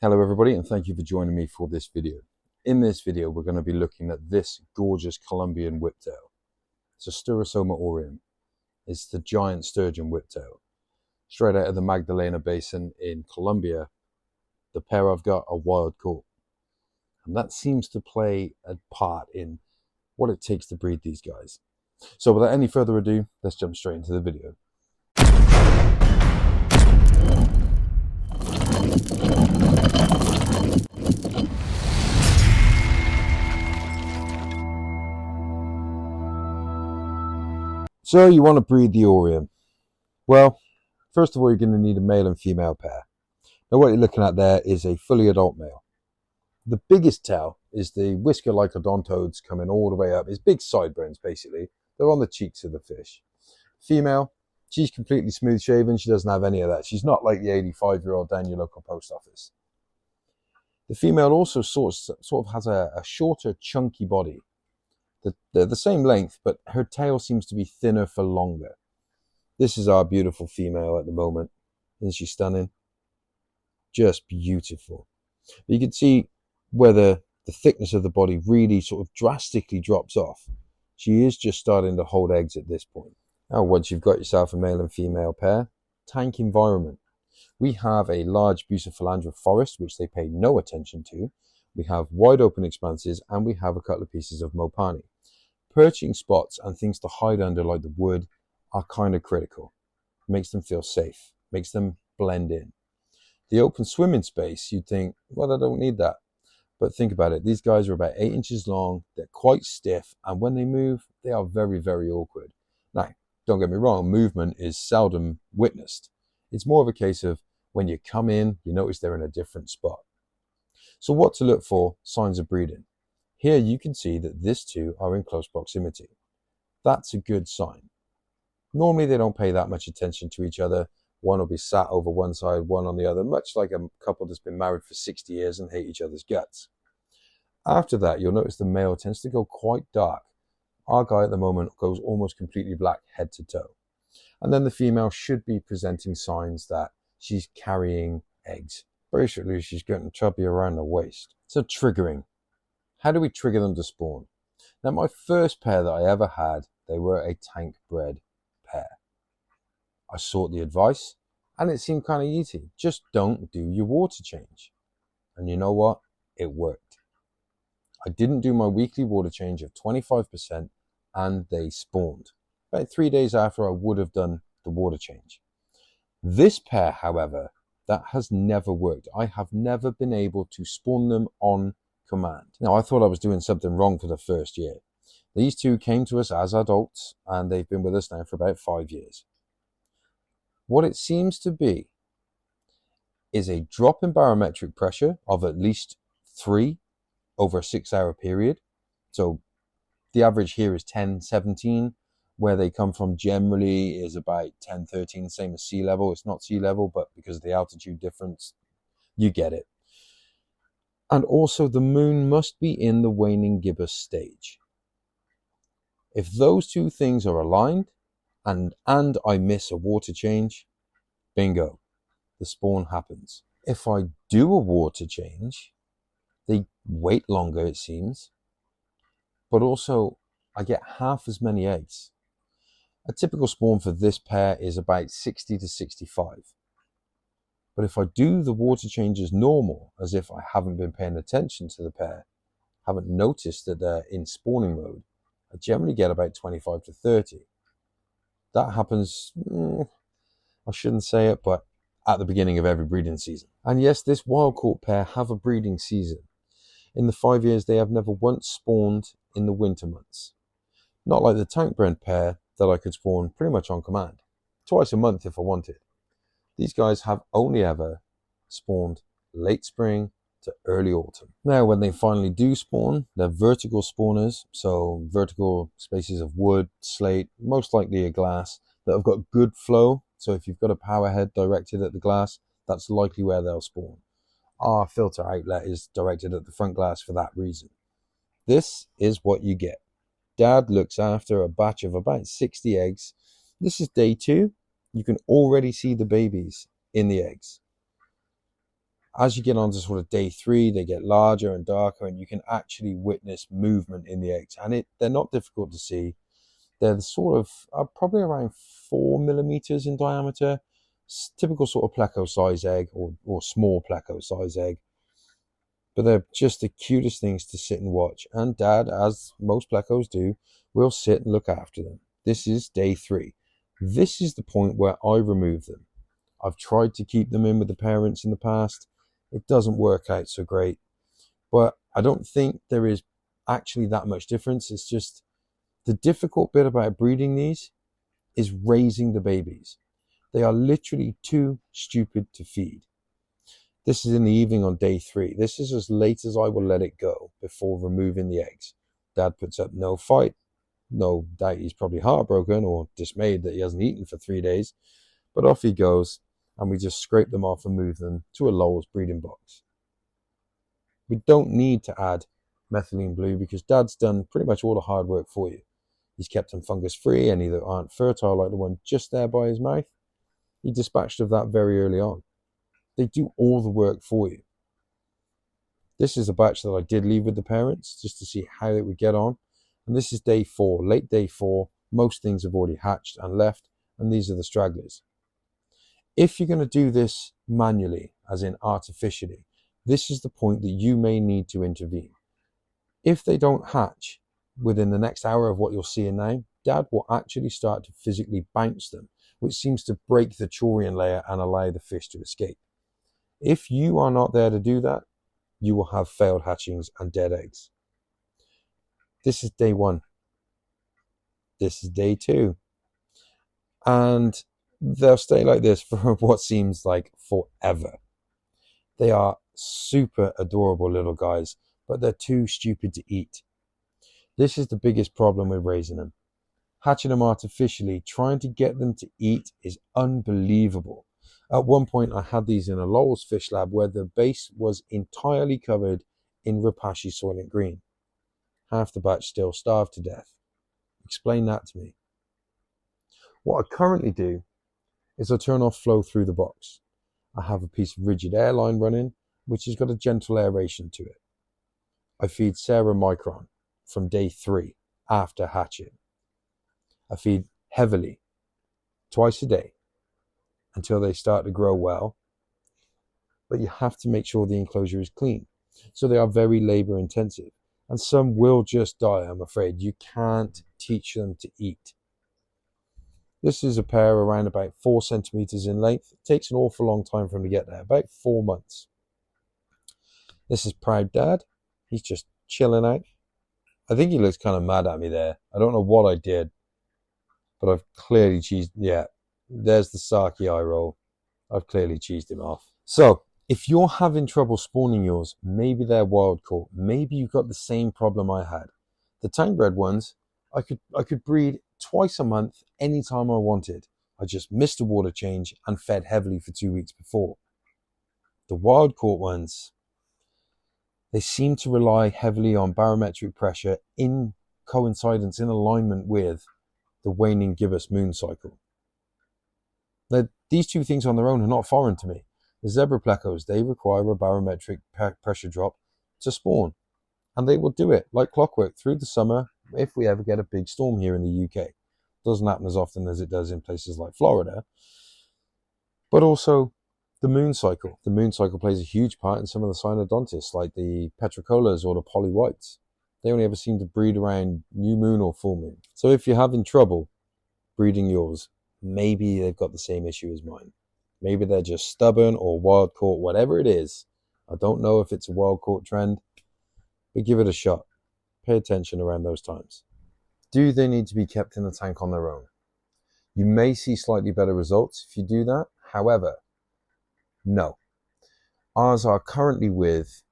Hello everybody, and thank you for joining me for this video. In this video we're going to be looking at this gorgeous Colombian whiptail. It's a Sturisoma Aureum. It's the giant sturgeon whiptail. Straight out of the Magdalena Basin in Colombia. The pair I've got are wild caught. And that seems to play a part in what it takes to breed these guys. So without any further ado, let's jump straight into the video. So you want to breed the Aureum. Well, first of all, you're going to need a male and female pair. Now what you're looking at there is a fully adult male. The biggest tell is the whisker-like odontodes coming all the way up. It's big sideburns, basically. They're on the cheeks of the fish. Female, she's completely smooth shaven. She doesn't have any of that. She's not like the 85-year-old down your local post office. The female also sort of has a shorter, chunky body. They're the same length, but her tail seems to be thinner for longer. This is our beautiful female at the moment. Isn't she stunning? Just beautiful. You can see where the thickness of the body really sort of drastically drops off. She is just starting to hold eggs at this point. Now, once you've got yourself a male and female pair, tank environment. We have a large Bucephalandra forest, which they pay no attention to. We have wide open expanses, and we have a couple of pieces of Mopani. Perching spots and things to hide under like the wood are kind of critical. Makes them feel safe, makes them blend in. The open swimming space, you'd think, well, I don't need that. But think about it, these guys are about 8 inches long, they're quite stiff, and when they move, they are very, very awkward. Now, don't get me wrong, movement is seldom witnessed. It's more of a case of when you come in, you notice they're in a different spot. So what to look for? Signs of breeding. Here you can see that these two are in close proximity. That's a good sign. Normally they don't pay that much attention to each other. One will be sat over one side, one on the other, much like a couple that's been married for 60 years and hate each other's guts. After that, you'll notice the male tends to go quite dark. Our guy at the moment goes almost completely black head to toe. And then the female should be presenting signs that she's carrying eggs. Basically, she's getting chubby around the waist. So triggering. How do we trigger them to spawn? Now, my first pair that I ever had, they were a tank bred pair. I sought the advice, and it seemed kind of easy. Just don't do your water change. And you know what? It worked. I didn't do my weekly water change of 25%, and they spawned. About 3 days after I would have done the water change. This pair, however, that has never worked. I have never been able to spawn them on command. Now, I thought I was doing something wrong for the first year. These two came to us as adults, and they've been with us now for about 5 years. What it seems to be is a drop in barometric pressure of at least 3 over a 6-hour period. So the average here is 10, 17. Where they come from generally is about 10, 13, same as sea level. It's not sea level, but because of the altitude difference, you get it. And also the moon must be in the waning gibbous stage. If those two things are aligned and I miss a water change, bingo, the spawn happens. If I do a water change, they wait longer, it seems, but also I get half as many eggs. A typical spawn for this pair is about 60 to 65. But if I do the water changes normal, as if I haven't been paying attention to the pair, haven't noticed that they're in spawning mode, I generally get about 25 to 30. That happens, I shouldn't say it, but at the beginning of every breeding season. And yes, this wild caught pair have a breeding season. In the 5 years, they have never once spawned in the winter months. Not like the tank bred pair that I could spawn pretty much on command. Twice a month if I wanted. These guys have only ever spawned late spring to early autumn. Now, when they finally do spawn, they're vertical spawners, so vertical spaces of wood, slate, most likely a glass, that have got good flow. So if you've got a power head directed at the glass, that's likely where they'll spawn. Our filter outlet is directed at the front glass for that reason. This is what you get. Dad looks after a batch of about 60 eggs. This is day 2. You can already see the babies in the eggs. As you get on to sort of day 3, they get larger and darker, and you can actually witness movement in the eggs. And they're not difficult to see. They're sort of probably around 4 millimeters in diameter. Typical sort of pleco size egg, or small pleco size egg. But they're just the cutest things to sit and watch. And Dad, as most plecos do, will sit and look after them. This is day 3. This is the point where I remove them. I've tried to keep them in with the parents in the past. It doesn't work out so great. But I don't think there is actually that much difference. It's just the difficult bit about breeding these is raising the babies. They are literally too stupid to feed. This is in the evening on day 3. This is as late as I will let it go before removing the eggs. Dad puts up no fight. No doubt he's probably heartbroken or dismayed that he hasn't eaten for 3 days. But off he goes, and we just scrape them off and move them to a Lowell's breeding box. We don't need to add methylene blue because Dad's done pretty much all the hard work for you. He's kept them fungus free, any that aren't fertile like the one just there by his mouth. He dispatched of that very early on. They do all the work for you. This is a batch that I did leave with the parents just to see how it would get on. And this is day 4, late day 4. Most things have already hatched and left, and these are the stragglers. If you're going to do this manually, as in artificially, this is the point that you may need to intervene. If they don't hatch within the next hour of what you're seeing now, Dad will actually start to physically bounce them, which seems to break the chorion layer and allow the fish to escape. If you are not there to do that, you will have failed hatchings and dead eggs. This is day 1. This is day 2. And they'll stay like this for what seems like forever. They are super adorable little guys, but they're too stupid to eat. This is the biggest problem with raising them. Hatching them artificially, trying to get them to eat is unbelievable. At one point, I had these in a Lowell's fish lab where the base was entirely covered in Repashy Soylent Green. Half the batch still starved to death. Explain that to me. What I currently do is I turn off flow through the box. I have a piece of rigid air line running, which has got a gentle aeration to it. I feed Sarah Micron from day 3 after hatching. I feed heavily, twice a day, until they start to grow well. But you have to make sure the enclosure is clean. So they are very labor intensive. And some will just die, I'm afraid. You can't teach them to eat. This is a pair around about 4 centimeters in length. It takes an awful long time for them to get there, about 4 months. This is Proud Dad. He's just chilling out. I think he looks kind of mad at me there. I don't know what I did, but I've clearly cheesed. Yeah, there's the Saki eye roll. I've clearly cheesed him off. So, if you're having trouble spawning yours, maybe they're wild caught. Maybe you've got the same problem I had. The tank bred ones, I could breed twice a month anytime I wanted. I just missed a water change and fed heavily for 2 weeks before. The wild caught ones, they seem to rely heavily on barometric pressure in coincidence, in alignment with the waning gibbous moon cycle. Now, these two things on their own are not foreign to me. The zebra plecos, they require a barometric pressure drop to spawn. And they will do it like clockwork through the summer if we ever get a big storm here in the UK. Doesn't happen as often as it does in places like Florida. But also the moon cycle. The moon cycle plays a huge part in some of the cynodontists, like the petricolas or the polywhites. They only ever seem to breed around new moon or full moon. So if you're having trouble breeding yours, maybe they've got the same issue as mine. Maybe they're just stubborn or wild caught, whatever it is. I don't know if it's a wild caught trend, but give it a shot. Pay attention around those times. Do they need to be kept in the tank on their own? You may see slightly better results if you do that. However, no. Ours are currently with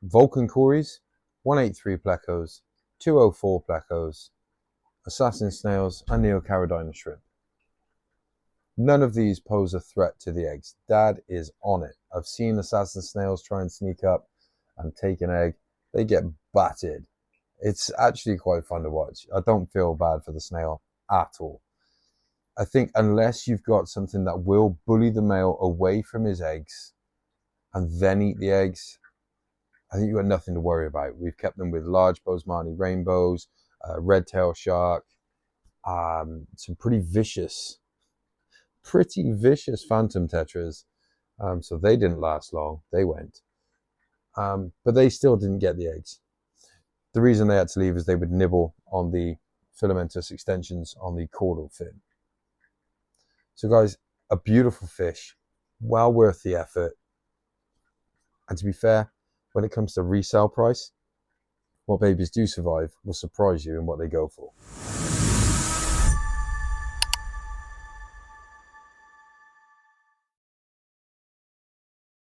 Vulcan Cories, 183 plecos, 204 plecos, assassin snails, and Neocaridina shrimp. None of these pose a threat to the eggs. Dad is on it. I've seen assassin snails try and sneak up and take an egg. They get battered. It's actually quite fun to watch. I don't feel bad for the snail at all. I think unless you've got something that will bully the male away from his eggs, and then eat the eggs, I think you've got nothing to worry about. We've kept them with large Bosemani rainbows, red tail shark, some pretty vicious phantom tetras. So they didn't last long. They went. But they still didn't get the eggs. The reason they had to leave is they would nibble on the filamentous extensions on the caudal fin. So guys, a beautiful fish, well worth the effort. And to be fair, when it comes to resale price, what babies do survive will surprise you in what they go for.